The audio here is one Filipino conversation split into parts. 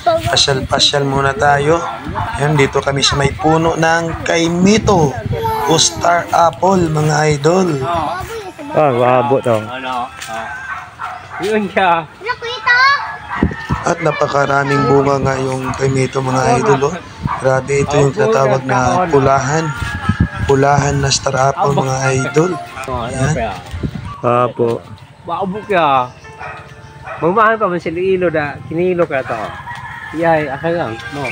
Pasyal-pasyal muna tayo. Yan, dito kami sa may puno ng kaimito o star apple, mga idol. Wabo to. Yun siya. At napakaraming bunga nga yung kaimito, mga idol. Grabe, ito yung tinatawag na pulahan. Pulahan na star apple, mga idol. Yan. Wabo. Wabo kaya. Magmahal pa man sila ilo na kinilo ka to. Yay, akay lang. No.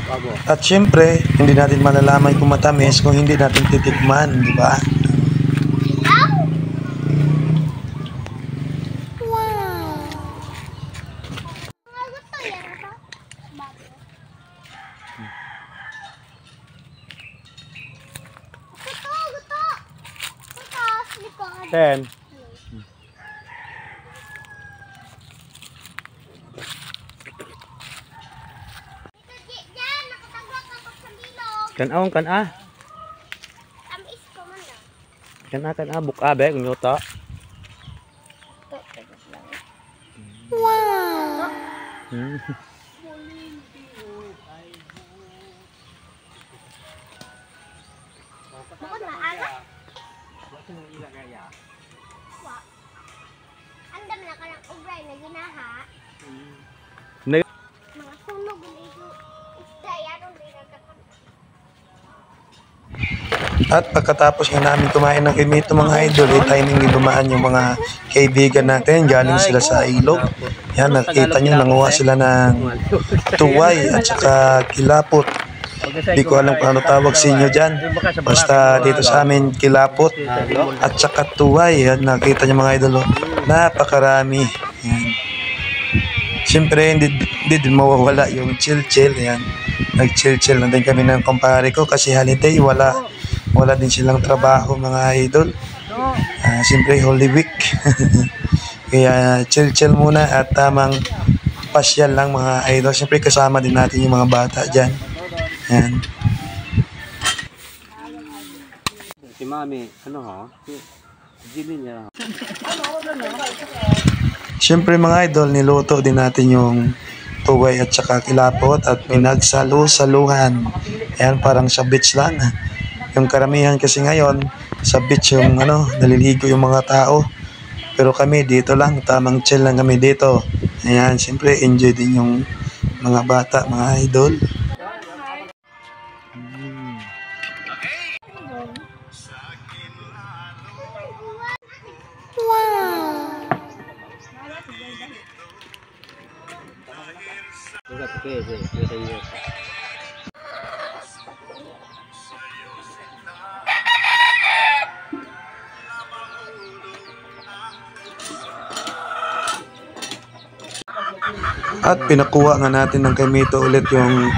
Wabo. At syempre, hindi natin malalaman kung matamis kung hindi natin titikman, di ba? Ten. Kan ah. Kan buka be kung yuta. Wow. Bukod maaga. Andam na ka ng ubray na ginaha. Mga sunog ito. Isda yan ang At pagkatapos nga namin kumain ng kaimito, mga idol, tayo nang dumaan yung mga kaibigan natin. Galing sila sa ilog. Yan, nakita nyo, nanguha sila ng tuway at saka kilapot. Hindi ko alam kung ano tawag sa inyo dyan. Basta dito sa amin, kilapot at saka tuway. Yan, nakita nyo, mga idol. Napakarami. Yan. Siyempre, hindi din mawawala yung chill-chill. Yan. Nag-chill-chill na din kami ng kumpare ko kasi holiday, wala din silang trabaho, mga idol. Siyempre, Holy Week. Kaya chill-chill muna at tamang pasyal lang, mga idol. Siyempre, kasama din natin yung mga bata dyan. Yan. Si Mami, ano ha? Gilin niya. Siyempre, mga idol, niluto din natin yung tuway at saka kilapot at pinagsalu-saluhan. Ayan, parang sa beach lang. Yung karamihan kasi ngayon, sa beach yung naliligo yung mga tao. Pero kami dito lang, tamang chill lang kami dito. Ayan, siyempre enjoy din yung mga bata, mga idol. At pinakuha nga natin ng kaimito ulit yung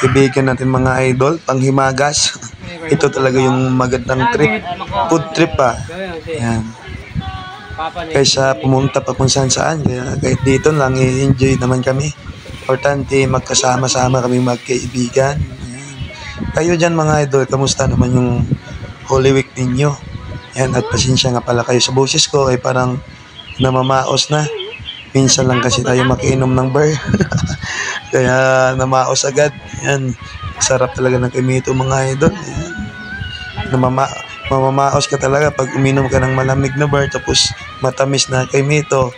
kaibigan natin, mga idol, panghimagas. Ito talaga yung magandang trip, food trip pa. Yan. Kaysa pumunta pa kung saan. Kaya kahit dito lang, i-enjoy naman kami. Importante, magkasama-sama kami magkaibigan. Yan. Kayo dyan, mga idol, kamusta naman yung Holy Week ninyo? Yan, at pasensya nga pala kayo sa boses ko, ay parang namamaos na. Minsan lang kasi tayo makiinom ng beer. Kaya namaos agad. Yan. Sarap talaga ng kaimito, mga idol. Yan. Mamamaos ka talaga pag uminom ka ng malamig na beer tapos matamis na kaimito.